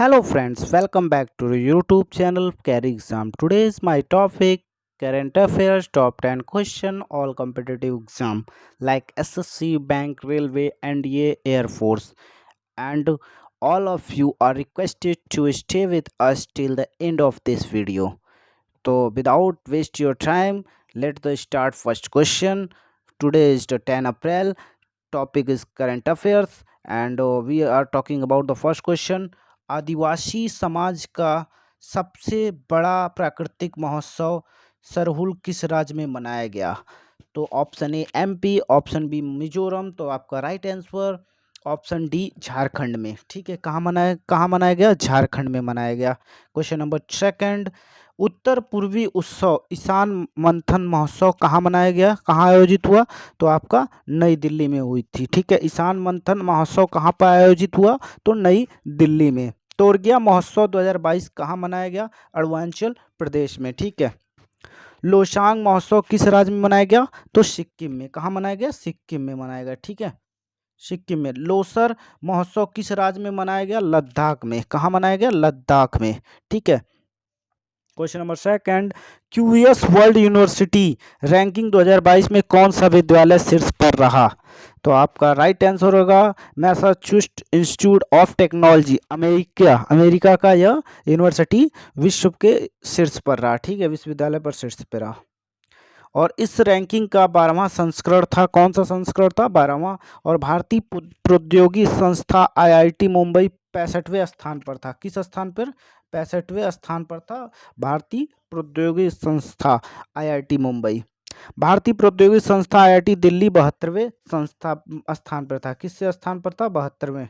Hello friends, welcome back to the YouTube channel Carry Exam. Today is my topic current affairs top 10 question all competitive exam like SSC, Bank, Railway, NDA, Air Force, and all of you are requested to stay with us till the end of this video. So without waste your time, let's start first question. Today is the 10 April. Topic is current affairs and we are talking about the first question. आदिवासी समाज का सबसे बड़ा प्राकृतिक महोत्सव सरहुल किस राज्य में मनाया गया? तो option A MP, option B Mizoram, तो आपका right answer option D Jharkhand में। ठीक है, कहाँ मनाया गया? झारखंड में मनाया गया। क्वेश्चन नंबर सेकंड, उत्तर पूर्वी उत्सव ईशान मंथन महोत्सव कहाँ मनाया गया, कहाँ आयोजित हुआ? तो आपका नई दिल्ली में हुई थी। ठीक है, ईशान मंथन महोत्सव कहाँ पर आयोजित हुआ? तो नई दिल्ली में। तोरगिया महोत्सव 2022 कहाँ मनाया गया? अरुणाचल प्रदेश में। ठीक है, लोसांग महोत्सव किस राज्य में मनाया गया? तो सिक्किम में। कहाँ मनाया गया? सिक्किम में मनाया गया। ठीक है, सिक्किम में। लोसर महोत्सव किस राज्य में मनाया गया? लद्दाख में। कहाँ मनाया गया? लद्दाख में। ठीक है, question number second, QS world university ranking 2022 में कौन सा विद्यालय शीर्ष पर रहा? तो आपका राइट आंसर होगा Massachusetts institute of technology, America का यह यूनिवर्सिटी विश्व के शीर्ष पर रहा। ठीक है, विश्वविद्यालय पर शीर्ष पर रहा। और इस रैंकिंग का 12वां संस्करण था। कौन सा संस्करण था? 12वां। और भारतीय प्रौद्योगिकी संस्था आईआईटी मुंबई 65वें स्थान पर था। किस स्थान पर? 65वें स्थान पर था भारतीय प्रौद्योगिकी संस्था आईआईटी मुंबई। भारतीय प्रौद्योगिकी संस्था आईआईटी दिल्ली 72वें संस्था स्थान पर था। किस स्थान पर था? 72वें।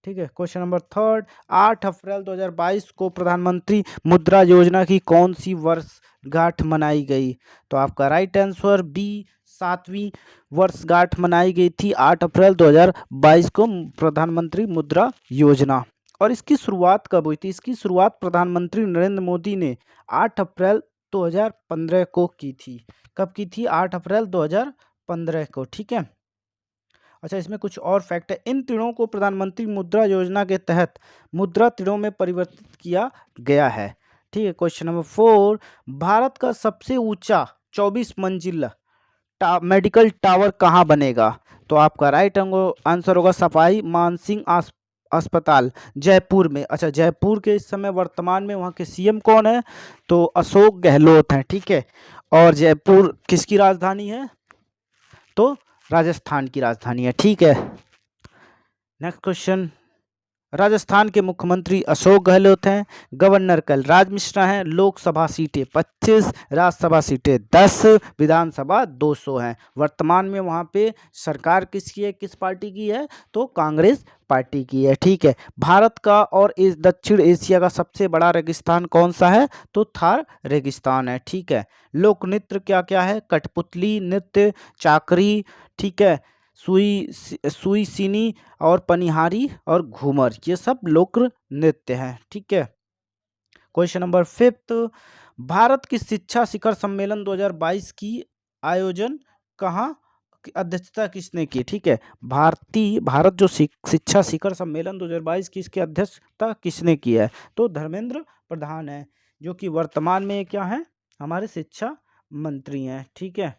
ठीक है, क्वेश्चन नंबर थर्ड, 8 अप्रैल 2022 को प्रधानमंत्री मुद्रा योजना की कौन सी वर्षगांठ मनाई गई? तो आपका राइट आंसर बी 7वीं वर्षगांठ मनाई गई थी 8 अप्रैल 2022 को प्रधानमंत्री मुद्रा योजना। और इसकी शुरुआत कब हुई थी? इसकी शुरुआत प्रधानमंत्री नरेंद्र मोदी ने 8 अप्रैल 2015 को की थी। कब की थी? 8 अप्रैल 2015 को। ठीक है, अच्छा, इसमें कुछ और फैक्ट है। इन ऋणों को प्रधानमंत्री मुद्रा योजना के तहत मुद्रा ऋणों में परिवर्तित किया गया है। ठीक है, क्वेश्चन नंबर 4, भारत का सबसे ऊंचा 24 मंजिल मेडिकल टावर कहाँ बनेगा? तो आपका राइट आंसर होगा सफाई मानसिंह अस्पताल, जयपुर में। अच्छा, जयपुर के इस समय वर्तमान में वहाँ के सीएम कौन है? तो अशोक गहलोत हैं। ठीक है, और जयपुर किसकी राजधानी है? तो राजस्थान की राजधानी है। ठीक है, नेक्स्ट क्वेश्चन, राजस्थान के मुख्यमंत्री अशोक गहलोत हैं, गवर्नर कलराज मिश्रा हैं, लोकसभा सीटें 25, राज्यसभा सीटें 10, विधानसभा 200 हैं। वर्तमान में वहाँ पे सरकार किसकी है, किस पार्टी की है? तो कांग्रेस पार्टी की है। ठीक है, भारत का और इस दक्षिण एशिया का सबसे बड़ा रेगिस्तान कौन सा है? तो थार रेगिस्तान है। ठीक है, लोक नृत्य क्या क्या है? कठपुतली नृत्य, चाकरी, ठीक है, सुई सीनी और पनिहारी और घूमर, ये सब लोक नृत्य हैं। ठीक है, क्वेश्चन नंबर 5, भारत की शिक्षा शिखर सम्मेलन 2022 की आयोजन कहाँ की अध्यक्षता किसने की? ठीक है, भारत जो शिक्षा शिखर सम्मेलन 2022 की इसकी अध्यक्षता किसने की है? तो धर्मेंद्र प्रधान है, जो कि वर्तमान में क्या है? हमारे शिक्षा मंत्री हैं। ठीक है,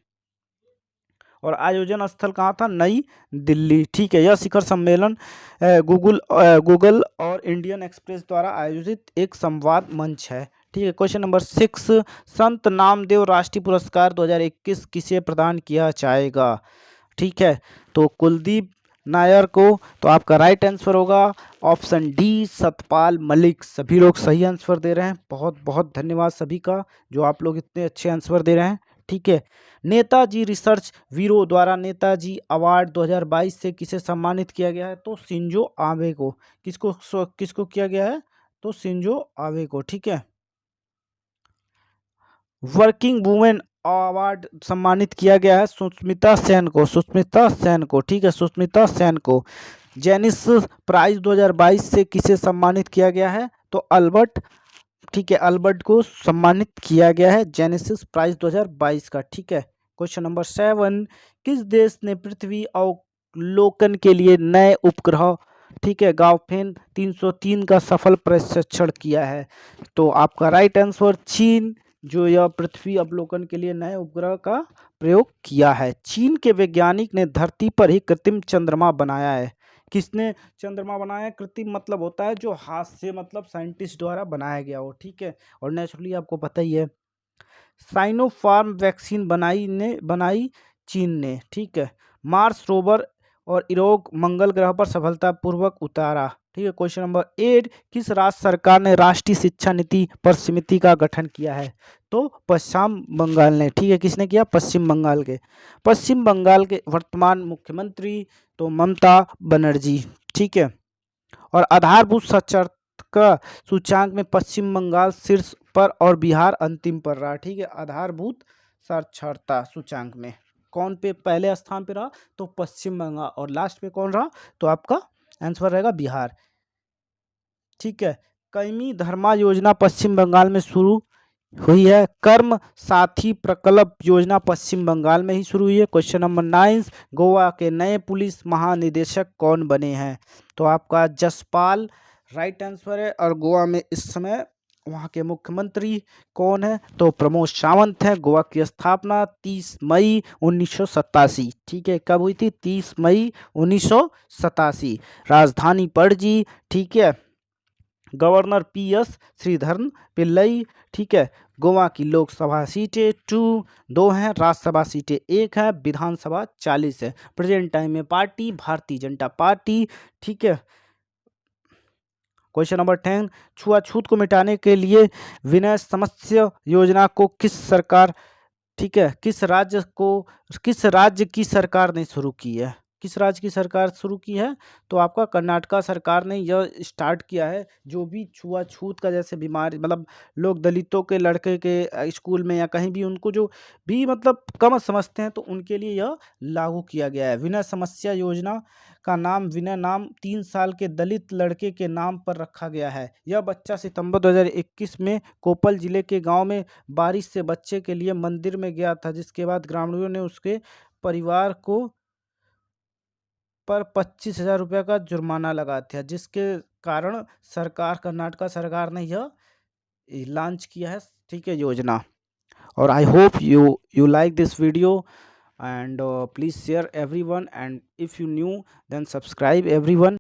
और आयोजन स्थल कहाँ था? नई दिल्ली। ठीक है, यह शिखर सम्मेलन गूगल और इंडियन एक्सप्रेस द्वारा आयोजित एक संवाद मंच है। ठीक है, क्वेश्चन नंबर 6, संत नामदेव राष्ट्रीय पुरस्कार 2021 किसे प्रदान किया जाएगा? ठीक है, तो कुलदीप नायर को। तो आपका राइट आंसर होगा ऑप्शन डी सतपाल मलिक। सभी लोग सही आंसर दे रहे हैं, बहुत बहुत धन्यवाद सभी का जो आप लोग इतने अच्छे आंसर दे रहे हैं। ठीक है, नेताजी रिसर्च ब्यूरो द्वारा नेताजी अवार्ड 2022 से किसे सम्मानित किया गया है? तो शिंजो आबे को। किसको किया गया है? तो शिंजो आबे को। ठीक है, वर्किंग वुमेन अवार्ड सम्मानित किया गया है सुष्मिता सेन को। ठीक है, सुष्मिता सेन को। जेनिस प्राइज 2022 से किसे सम्मानित किया गया है? तो अल्बर्ट। ठीक है, अल्बर्ट को सम्मानित किया गया है जेनेसिस प्राइज 2022 का। ठीक है, क्वेश्चन नंबर 7, किस देश ने पृथ्वी अवलोकन के लिए नए उपग्रह ठीक है, गाओफेन 303 का सफल प्रशिक्षण किया है। तो आपका राइट आंसर चीन, जो यह पृथ्वी अवलोकन के लिए नए उपग्रह का प्रयोग किया है। चीन के वैज्ञानिक ने धरती पर ही कृत्रिम चंद्रमा बनाया है। किसने चंद्रमा बनाया है? कृत्रिम मतलब होता है जो हाथ से, मतलब साइंटिस्ट द्वारा बनाया गया हो, ठीक है। और नेचुरली आपको पता ही है, साइनोफार्म वैक्सीन बनाई चीन ने, ठीक है। मार्स रोवर और इरोग मंगल ग्रह पर सफलतापूर्वक उतारा, ठीक है। क्वेश्चन नंबर 8, किस राज्य सरकार ने राष्ट्रीय शिक्षा नीति पर समिति का गठन किया है? तो पश्चिम बंगाल ने, ठीक है। किसने किया? पश्चिम बंगाल के वर्तमान मुख्यमंत्री तो ममता बनर्जी, ठीक है। और आधारभूत साक्षरता सूचांक में पश्चिम बंगाल शीर्ष पर और बिहार अंतिम पर रहा, ठीक है। आधारभूत साक्षरता सूचांक में कौन पे पहले स्थान पे रहा? तो पश्चिम बंगाल। और लास्ट पे कौन रहा? तो आपका आंसर रहेगा बिहार, ठीक है। कईमी धर्मा योजना पश्चिम बंगाल में शुरू हुई है। कर्म साथी प्रकल्प योजना पश्चिम बंगाल में ही शुरू हुई है। क्वेश्चन नंबर 9, गोवा के नए पुलिस महानिदेशक कौन बने हैं? तो आपका जसपाल राइट आंसर है। और गोवा में इस समय वहाँ के मुख्यमंत्री कौन है? तो प्रमोद सावंत है। गोवा की स्थापना 30 मई 1987, ठीक है। कब हुई थी? 30 मई 1987। राजधानी पणजी, ठीक है। गवर्नर PS श्रीधरन पिल्लई, ठीक है। गोवा की लोकसभा सीटें 2 हैं, राज्यसभा सीटें 1 है, विधानसभा 40 है। प्रेजेंट टाइम में पार्टी भारतीय जनता पार्टी, ठीक है। क्वेश्चन नंबर 10, छुआछूत को मिटाने के लिए विनय समस्या योजना को किस सरकार, ठीक है, किस राज्य की सरकार ने शुरू की है? किस राज्य की सरकार शुरू की है? तो आपका कर्नाटका सरकार ने यह स्टार्ट किया है। जो भी छुआछूत का जैसे बीमारी, मतलब लोग दलितों के लड़के के स्कूल में या कहीं भी उनको जो भी मतलब कम समझते हैं, तो उनके लिए यह लागू किया गया है। विनय समस्या योजना का नाम विनय नाम 3 साल के दलित लड़के के नाम पर रखा गया है। यह बच्चा सितंबर 2021 में कोपल जिले के गांव में बारिश से बच्चे के लिए मंदिर में गया था, जिसके बाद ग्रामीणों ने उसके परिवार को पर 25,000 रुपये का जुर्माना लगा था, जिसके कारण कर्नाटका सरकार ने यह लॉन्च किया है, ठीक है, योजना। और I hope you like this video and please share everyone, and if you new then subscribe everyone.